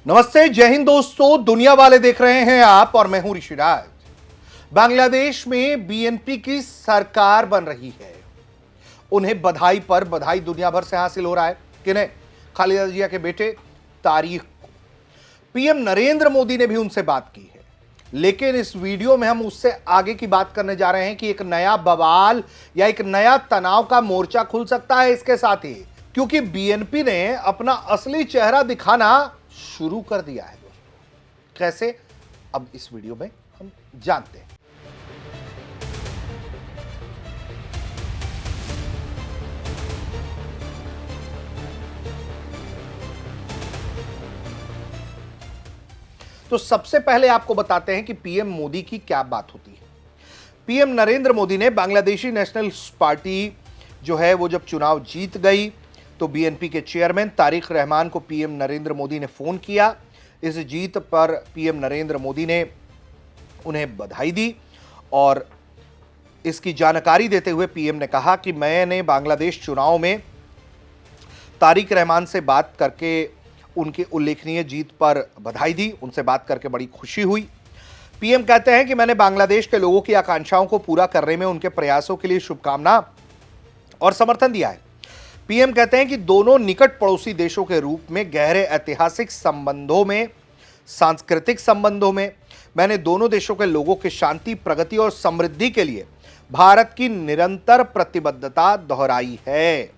नमस्ते, जय हिंद दोस्तों। दुनिया वाले देख रहे हैं आप और मैं हूं ऋषिराज। बांग्लादेश में बीएनपी की सरकार बन रही है। उन्हें बधाई पर बधाई दुनिया भर से हासिल हो रहा है। किन्हें? खालिदा जिया के बेटे तारिक को। पीएम नरेंद्र मोदी ने भी उनसे बात की है, लेकिन इस वीडियो में हम उससे आगे की बात करने जा रहे हैं कि एक नया बवाल या एक नया तनाव का मोर्चा खुल सकता है इसके साथ ही, क्योंकि बीएनपी ने अपना असली चेहरा दिखाना शुरू कर दिया है दोस्तों। कैसे? अब इस वीडियो में हम जानते हैं। तो सबसे पहले आपको बताते हैं कि पीएम मोदी की क्या बात होती है। पीएम नरेंद्र मोदी ने बांग्लादेशी नेशनल पार्टी जो है वो जब चुनाव जीत गई तो बीएनपी के चेयरमैन तारिक रहमान को पीएम नरेंद्र मोदी ने फोन किया। इस जीत पर पीएम नरेंद्र मोदी ने उन्हें बधाई दी और इसकी जानकारी देते हुए पीएम ने कहा कि मैंने बांग्लादेश चुनाव में तारिक रहमान से बात करके उनकी उल्लेखनीय जीत पर बधाई दी। उनसे बात करके बड़ी खुशी हुई। पीएम कहते हैं कि मैंने बांग्लादेश के लोगों की आकांक्षाओं को पूरा करने में उनके प्रयासों के लिए शुभकामना और समर्थन दिया है। पीएम कहते हैं कि दोनों निकट पड़ोसी देशों के रूप में गहरे ऐतिहासिक संबंधों में, सांस्कृतिक संबंधों में मैंने दोनों देशों के लोगों की शांति, प्रगति और समृद्धि के लिए भारत की निरंतर प्रतिबद्धता दोहराई है।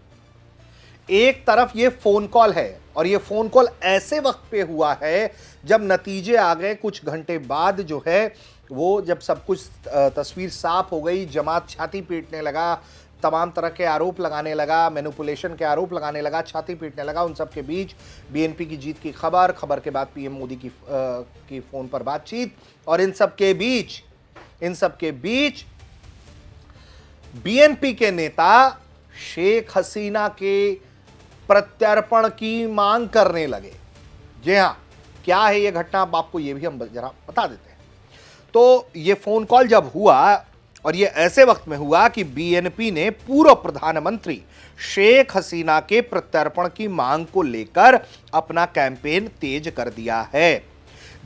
एक तरफ ये फोन कॉल है और ये फोन कॉल ऐसे वक्त पे हुआ है जब नतीजे आ गए। कुछ घंटे बाद जो है वो जब सब कुछ तस्वीर साफ हो गई, जमात छाती पीटने लगा, तमाम तरह के आरोप लगाने लगा, मैनिपुलेशन के आरोप लगाने लगा, छाती पीटने लगा। उन सब के बीच बीएनपी की जीत की खबर के बाद पीएम मोदी की फोन पर बातचीत और इन सब के बीच बीएनपी के नेता शेख हसीना के प्रत्यर्पण की मांग करने लगे। जी हां, क्या है ये घटना, आपको ये भी हम जरा बता देते हैं। तो ये फोन कॉल जब हुआ और ये ऐसे वक्त में हुआ कि बीएनपी ने पूर्व प्रधानमंत्री शेख हसीना के प्रत्यर्पण की मांग को लेकर अपना कैंपेन तेज कर दिया है।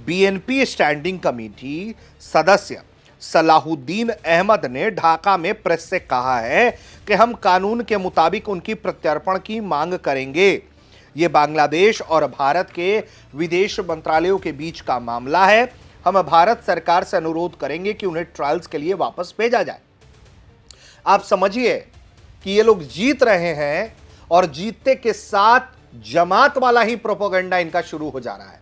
बीएनपी स्टैंडिंग कमेटी सदस्य सलाहुद्दीन अहमद ने ढाका में प्रेस से कहा है कि हम कानून के मुताबिक उनकी प्रत्यर्पण की मांग करेंगे। यह बांग्लादेश और भारत के विदेश मंत्रालयों के बीच का मामला है। हम भारत सरकार से अनुरोध करेंगे कि उन्हें ट्रायल्स के लिए वापस भेजा जाए। आप समझिए कि ये लोग जीत रहे हैं और जीतते के साथ जमात वाला ही प्रोपेगेंडा इनका शुरू हो जा रहा है।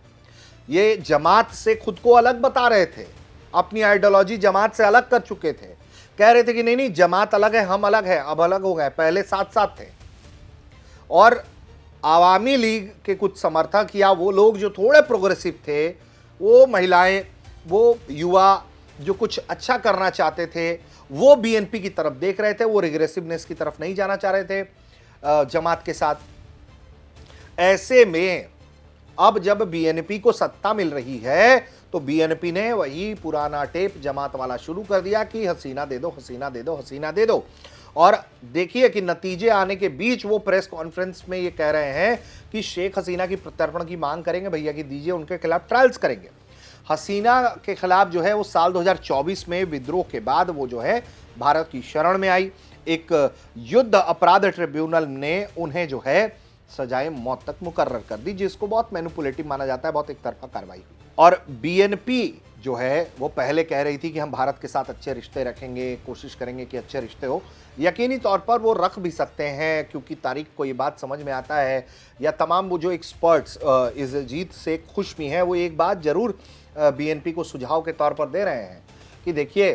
ये जमात से खुद को अलग बता रहे थे, अपनी आइडियोलॉजी जमात से अलग कर चुके थे। कह रहे थे कि नहीं जमात अलग है, हम अलग है। अब अलग हो गए, पहले साथ साथ थे। और आवामी लीग के कुछ समर्थक या वो लोग जो थोड़े प्रोग्रेसिव थे, वो महिलाएं, वो युवा जो कुछ अच्छा करना चाहते थे, वो बीएनपी की तरफ देख रहे थे। वो रिग्रेसिवनेस की तरफ नहीं जाना चाह रहे थे जमात के साथ। ऐसे में अब जब बीएनपी को सत्ता मिल रही है तो बीएनपी ने वही पुराना टेप जमात वाला शुरू कर दिया कि हसीना दे दो, हसीना दे दो, हसीना दे दो। और देखिए कि नतीजे आने के बीच वो प्रेस कॉन्फ्रेंस में ये कह रहे हैं कि शेख हसीना की प्रत्यर्पण की मांग करेंगे, भैया की दीजिए, उनके खिलाफ ट्रायल्स करेंगे। हसीना के खिलाफ जो है वो साल 2024 में विद्रोह के बाद वो जो है भारत की शरण में आई। एक युद्ध अपराध ट्रिब्यूनल ने उन्हें जो है सजाए मौत तक मुकर्रर कर दी, जिसको बहुत मैनिपुलेटिव माना जाता है, बहुत एक तरफा कार्रवाई हुई। और बीएनपी जो है वो पहले कह रही थी कि हम भारत के साथ अच्छे रिश्ते रखेंगे, कोशिश करेंगे कि अच्छे रिश्ते हो। यकीनी तौर पर वो रख भी सकते हैं, क्योंकि तारिक को ये बात समझ में आता है, या तमाम वो जो एक्सपर्ट्स इस जीत से खुश भी हैं, वो एक बात जरूर बीएनपी को सुझाव के तौर पर दे रहे हैं कि देखिए,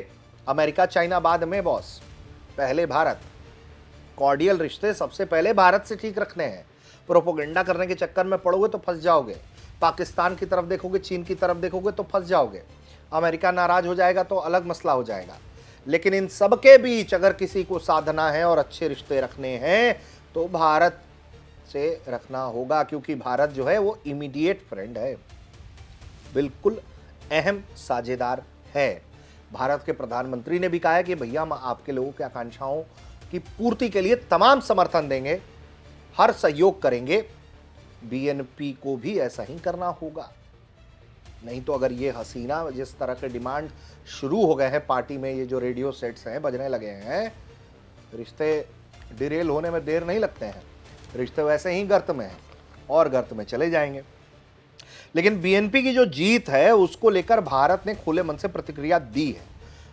अमेरिका चाइना बाद में बॉस, पहले भारत। कॉर्डियल रिश्ते सबसे पहले भारत से ठीक रखने हैं। प्रोपोगेंडा करने के चक्कर में पड़ोगे तो फंस जाओगे। पाकिस्तान की तरफ देखोगे, चीन की तरफ देखोगे तो फंस जाओगे। अमेरिका नाराज हो जाएगा तो अलग मसला हो जाएगा। लेकिन इन सब के बीच अगर किसी को साधना है और अच्छे रिश्ते रखने हैं तो भारत से रखना होगा, क्योंकि भारत जो है वो इमीडिएट फ्रेंड है, बिल्कुल अहम साझेदार है। भारत के प्रधानमंत्री ने भी कहा है कि भैया हम आपके लोगों की आकांक्षाओं की पूर्ति के लिए तमाम समर्थन देंगे, हर सहयोग करेंगे। बीएनपी को भी ऐसा ही करना होगा। नहीं तो अगर ये हसीना जिस तरह के डिमांड शुरू हो गए हैं पार्टी में, ये जो रेडियो सेट्स हैं बजने लगे हैं, रिश्ते डिरेल होने में देर नहीं लगते हैं। रिश्ते वैसे ही गर्त में हैं और गर्त में चले जाएंगे। लेकिन बीएनपी की जो जीत है उसको लेकर भारत ने खुले मन से प्रतिक्रिया दी है।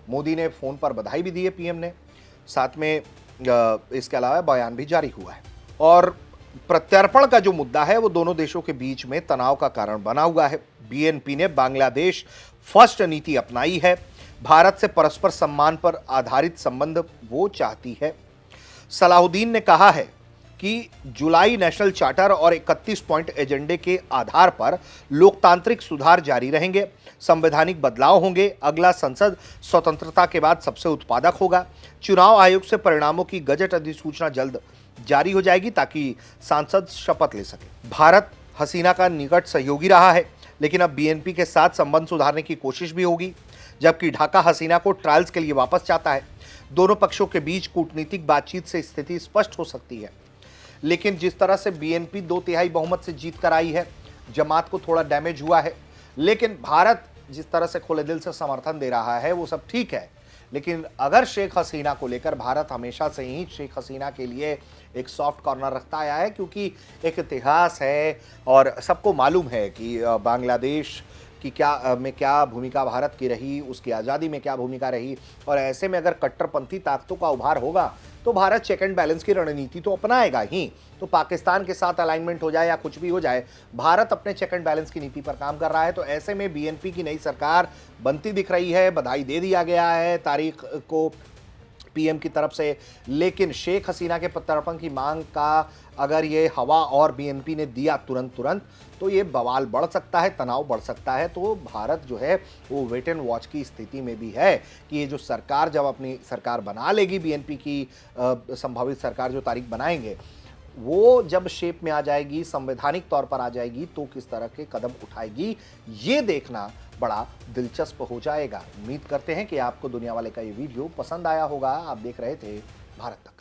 मोदी ने फोन पर बधाई भी दी है पीएम ने, साथ में इसके अलावा बयान भी जारी हुआ है। और प्रत्यर्पण का जो मुद्दा है वो दोनों देशों के बीच में तनाव का कारण बना हुआ है। बीएनपी ने बांग्लादेश फर्स्ट नीति अपनाई है। भारत से परस्पर सम्मान पर आधारित संबंध वो चाहती है। सलाहुद्दीन ने कहा है कि जुलाई नेशनल चार्टर और 31 पॉइंट एजेंडे के आधार पर लोकतांत्रिक सुधार जारी रहेंगे, संवैधानिक बदलाव होंगे। अगला संसद स्वतंत्रता के बाद सबसे उत्पादक होगा। चुनाव आयोग से परिणामों की गजट अधिसूचना जल्द जारी हो जाएगी ताकि सांसद शपथ ले सके। भारत हसीना का निकट सहयोगी रहा है, लेकिन अब बीएनपी के साथ संबंध सुधारने की कोशिश भी होगी, जबकि ढाका हसीना को ट्रायल्स के लिए वापस चाहता है। दोनों पक्षों के बीच कूटनीतिक बातचीत से स्थिति स्पष्ट हो सकती है, लेकिन जिस तरह से बीएनपी 2/3 बहुमत से जीत कर आई है, जमात को थोड़ा डैमेज हुआ है। लेकिन भारत जिस तरह से खुले दिल से समर्थन दे रहा है वो सब ठीक है, लेकिन अगर शेख हसीना को लेकर भारत हमेशा से ही शेख हसीना के लिए एक सॉफ्ट कॉर्नर रखता आया है, क्योंकि एक इतिहास है और सबको मालूम है कि बांग्लादेश की क्या भूमिका भारत की रही, उसकी आज़ादी में क्या भूमिका रही। और ऐसे में अगर कट्टरपंथी ताकतों का उभार होगा तो भारत चेक एंड बैलेंस की रणनीति तो अपनाएगा ही। तो पाकिस्तान के साथ अलाइनमेंट हो जाए या कुछ भी हो जाए, भारत अपने चेक एंड बैलेंस की नीति पर काम कर रहा है। तो ऐसे में बीएनपी की नई सरकार बनती दिख रही है। बधाई दे दिया गया है तारीख को पीएम की तरफ से, लेकिन शेख हसीना के प्रत्यर्पण की मांग का अगर ये हवा और बीएनपी ने दिया तुरंत तो ये बवाल बढ़ सकता है, तनाव बढ़ सकता है। तो भारत जो है वो वेट एंड वॉच की स्थिति में भी है कि ये जो सरकार जब अपनी सरकार बना लेगी, बीएनपी की संभावित सरकार जो तारीख बनाएंगे, वो जब शेप में आ जाएगी, संवैधानिक तौर पर आ जाएगी, तो किस तरह के कदम उठाएगी ये देखना बड़ा दिलचस्प हो जाएगा। उम्मीद करते हैं कि आपको दुनिया वाले का ये वीडियो पसंद आया होगा। आप देख रहे थे भारत तक।